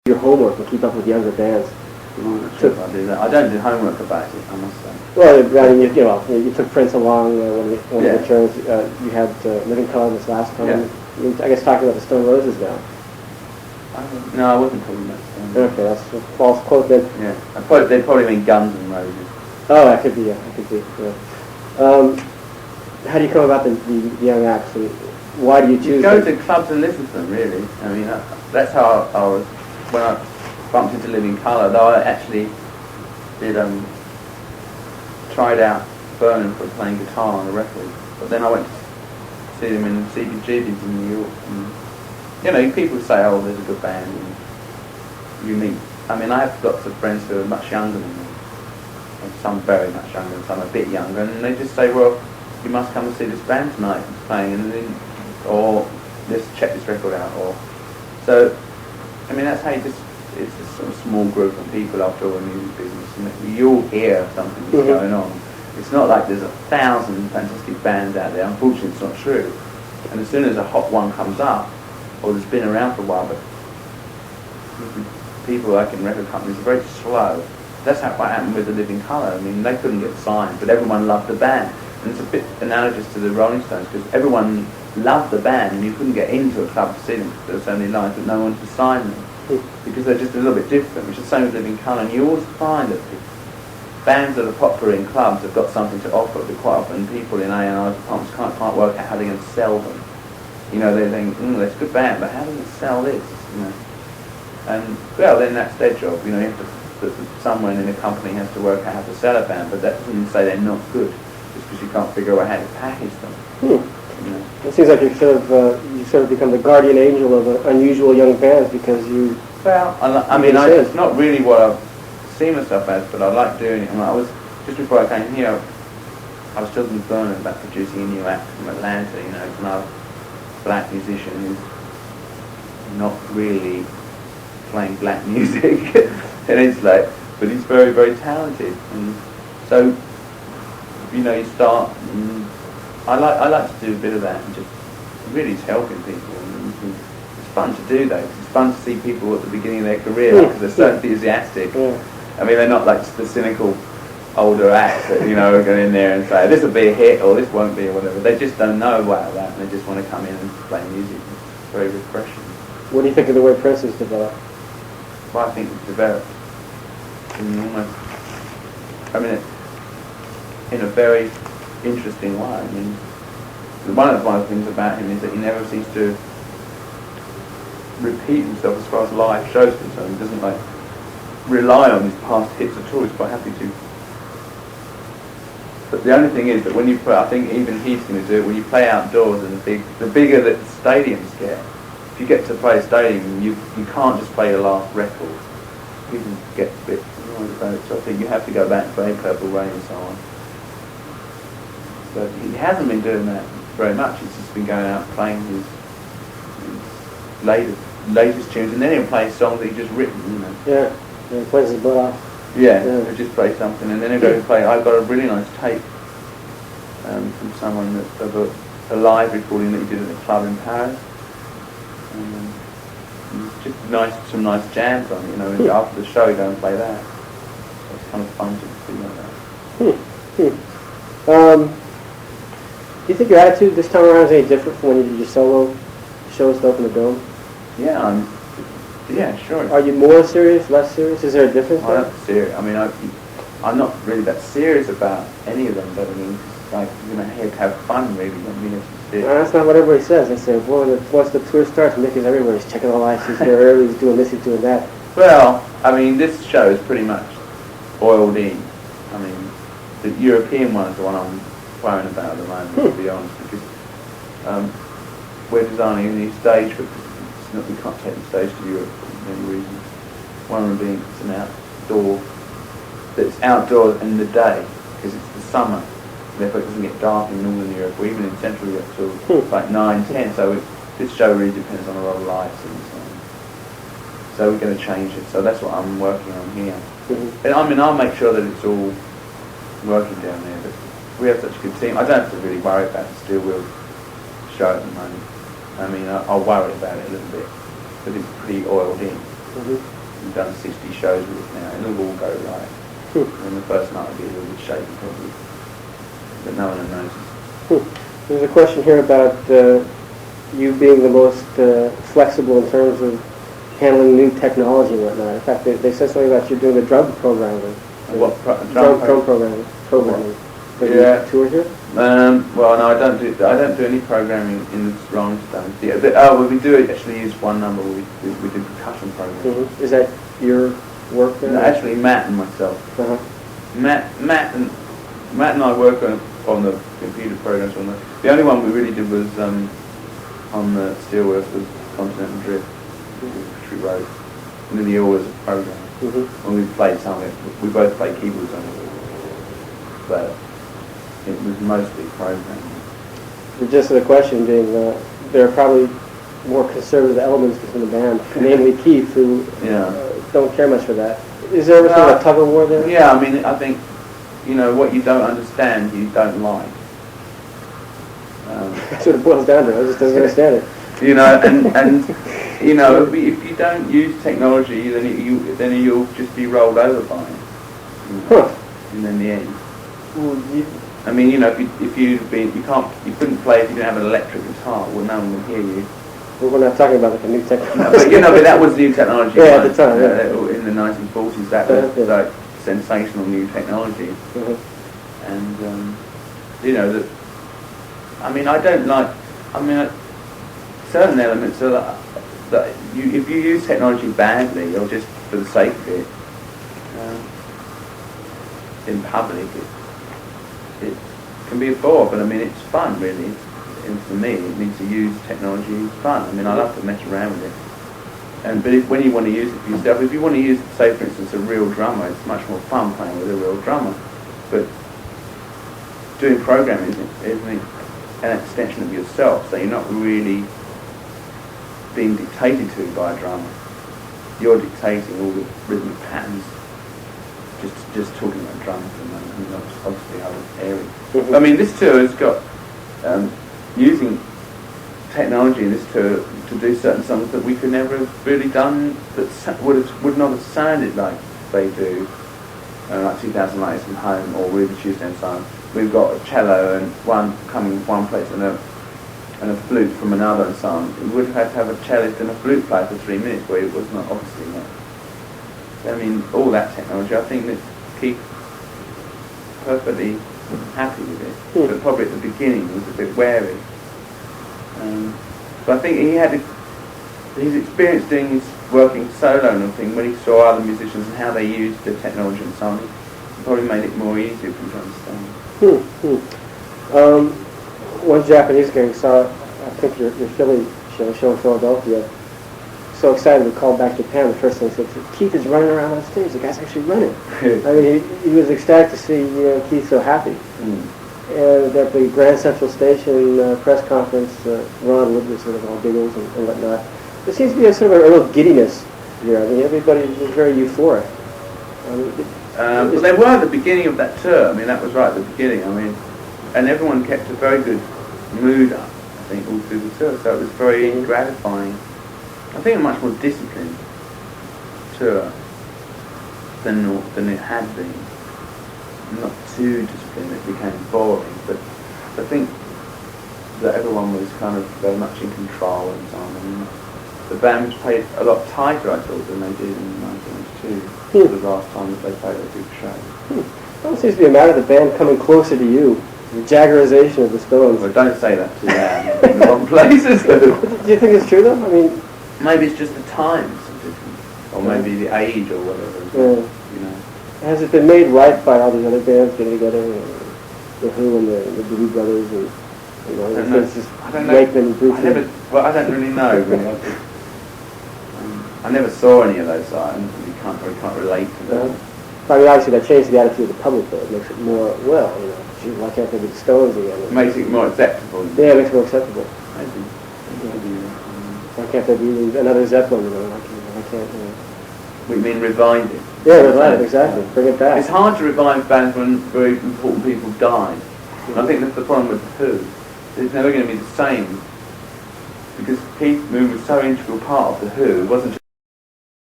your homework and keep up with younger bands? I'm not sure if I do that. I don't do homework about it, I must say. Well, I mean, you took Prince along one of the turns. You had Living Colour this last time. Yeah. I guess talking about the Stone Roses now. No, I wasn't talking about Stone Roses. Okay, that's a false quote then. Yeah, they probably mean Guns N' Roses. Oh, that could be, yeah. How do you come about the young acts? Why do you choose You go to clubs and listen to them, really. I mean, that's how I was, when I bumped into Living Colour, though I actually did, tried out Burnham for playing guitar on the record. But then I went to see them in CBGB's in New York. And, people say, oh, there's a good band. And you meet. I mean, I have lots of friends who are much younger than me. And some very much younger and some a bit younger. And they just say, well, you must come and see this band tonight playing. And then, or let's check this record out. So, I mean, that's how you just, it's a sort of small group of people after all the music business. And you all hear something that's going on. It's not like there's 1,000 fantastic bands out there. Unfortunately, it's not true. And as soon as a hot one comes up, or that's been around for a while, but people working in record companies are very slow. That's what happened with the Living Colour. I mean, they couldn't get signed, but everyone loved the band. And it's a bit analogous to the Rolling Stones, because everyone loved the band, and you couldn't get into a club to see them because there were so many lines, but no one to sign them, because they're just a little bit different, which is the same with Living Colour. And you always find that bands that are popular in clubs have got something to offer, but quite often people in A&R departments can't work out how they're going to sell them. They think, that's a good band, but how do you sell this? And, well, then that's their job. You have to, someone in a company has to work out how to sell a band, but that doesn't say they're not good, just because you can't figure out how to package them. It seems like you sort of become the guardian angel of unusual young bands because you... Well, it's not really what I've seen myself as, but I like doing it. And I was, just before I came here, I was talking with Bernard about producing a new act from Atlanta, another black musician who's not really playing black music. And it's like, but he's very, very talented. And so, you start... I like to do a bit of that, and just really it's helping people. And it's fun to do that. It's fun to see people at the beginning of their career because they're so enthusiastic. I mean, they're not like just the cynical older acts that are going in there and say this will be a hit or this won't be or whatever. They just don't know about that, and they just want to come in and play music. It's very refreshing. What do you think of the way Prince has developed? Well, I think it's developed in a very interesting way. I mean, one of the things about him is that he never seems to repeat himself as far as live shows concerned. He doesn't rely on his past hits at all. He's quite happy to. But the only thing is that when you play, I think even he's going to do it, when you play outdoors and the bigger that the stadiums get, if you get to play a stadium, you can't just play your last record. People get a bit annoyed about it, so I think you have to go back and play Purple Rain and so on. But he hasn't been doing that very much. He's just been going out playing his latest tunes, and then he'll play songs that he's just written, Yeah, he plays his butt off. Yeah, he'll just play something, and then he'll go and play. I've got a really nice tape from someone of a live recording that he did at a club in Paris. It's just some nice jams on it, and after the show, you go and play that. So it's kind of fun to do like that. Do you think your attitude this time around is any different from when you did your solo shows to Open the Dome? Yeah, yeah, sure. Are you more serious, less serious? Is there a difference? I'm not serious. I mean, I'm not really that serious about any of them, but I mean, you have to have fun, really. That's not what everybody says. They say, well, once the tour starts, Mick is everywhere. He's checking the lights. He's here early. He's doing this. He's doing that. Well, I mean, this show is pretty much oiled in. I mean, the European one is the one I'm worrying about at the moment, to be honest, because we're designing a new stage, but we can't take the stage to Europe for many reasons. One of them being it's an outdoor, that's outdoors in the day, because it's the summer. Therefore it doesn't get dark in Northern Europe, or even in Central Europe till like 9, 10. So this show really depends on a lot of lights and so on. So we're going to change it. So that's what I'm working on here. And I mean, I'll make sure that it's all working down there. But we have such a good team. I don't have to really worry about the steel wheel show at the moment. I mean, I'll worry about it a little bit, but it's pretty oiled in. We've done 60 shows with it now. It'll all go right. And the first night will be a little bit shaky probably, but no one notices. There's a question here about you being the most flexible in terms of handling new technology and whatnot. In fact, they said something about you doing the drum programming. What drum programming. Yeah. Tour here? Well, no, I don't do any programming in the Rolling Stones. Yeah, well, we do actually use one number. We do percussion programming. Is that your work there? No, actually, Matt and myself. Matt and I work on the computer programs. The only one we really did was on the Steelworks was Continental Drift, which we wrote. Nearly always a program. When we played some of it, we both played keyboards on it, but it was mostly programming. The gist of the question being there are probably more conservative elements within the band, namely Keith, who don't care much for that. Is there ever sort of a tug of war there? Yeah, I mean, I think, what you don't understand, you don't like. That's what it boils down to. I just don't understand it. And if you don't use technology, then you'll just be rolled over by it. And in the end. I mean, if you couldn't play if you didn't have an electric guitar. Well, no one would hear you. Well, we're not talking about like a new technology. But that was new technology. Yeah, at the time. In the 1940s, that was like sensational new technology. And that. I mean, I don't like. I mean, certain elements are that if you use technology badly or just for the sake of it in public, it can be a bore. But I mean, it's fun, really. And for me, it means to use technology is fun. I mean, I love to mess around with it. But when you want to use it for yourself, if you want to use, say, for instance, a real drummer, it's much more fun playing with a real drummer. But doing programming isn't an extension of yourself, so you're not really being dictated to by a drummer. You're dictating all the rhythmic patterns. Just talking about drums for a moment. I mean, that's obviously other areas. I mean, this tour has got using technology in this tour to do certain songs that we could never have really done, that would not have sounded like they do, like 2000 Lights from Home or Ruby Tuesday and so on. We've got a cello and one coming from one place and a flute from another and so on. We would have had to have a cellist and a flute player for 3 minutes, where it was not obviously not. I mean, all that technology, I think that Keith perfectly happy with it, but probably at the beginning was a bit wary. But I think he had his experience doing his working solo and thing when he saw other musicians and how they used the technology and so on. It probably made it more easier for him to understand. One Japanese guy saw, I think your Philly show in Philadelphia, so excited to call back Japan. The first thing he said, Keith is running around on stage. The guy's actually running. I mean, he was ecstatic to see Keith so happy. And at the Grand Central Station press conference, Ron Wood was sort of all giggles and whatnot. There seems to be a sort of a real giddiness here. I mean, everybody was very euphoric. But they were at the beginning of that tour. I mean, that was right at the beginning. I mean, and everyone kept a very good mood up, I think, all through the tour. So it was very gratifying. I think a much more disciplined tour than it had been. Not too disciplined, it became boring, but I think that everyone was kind of very much in control and so on. And the band played a lot tighter, I thought, than they did in 1992, the last time that they played a big show. Well, it seems to be a matter of the band coming closer to you, the Jaggerization of the Stones. Well, don't say that too loud, in the wrong places. Do you think it's true, though? I mean, maybe it's just the times are different, or maybe the age or whatever. Has it been made right by all these other bands getting together, the Who and the Doobie Brothers, and I don't know. Wakeman and Bruce? I don't really know. Really. I never saw any of those, so I can't relate to them. I mean, obviously that changed the attitude of the public, though. It makes it more, gee, why can't they be the Stones again? It makes it more acceptable. Yeah, it makes it more acceptable. Maybe. Why can't there be another Zeppelin? Why can't? We mean revive it. Yeah, revive it, exactly. Bring it back. It's hard to revive bands when very important people die. And I think that's the problem with the Who. It's never going to be the same. Because Keith Moon was so integral part of the Who. It wasn't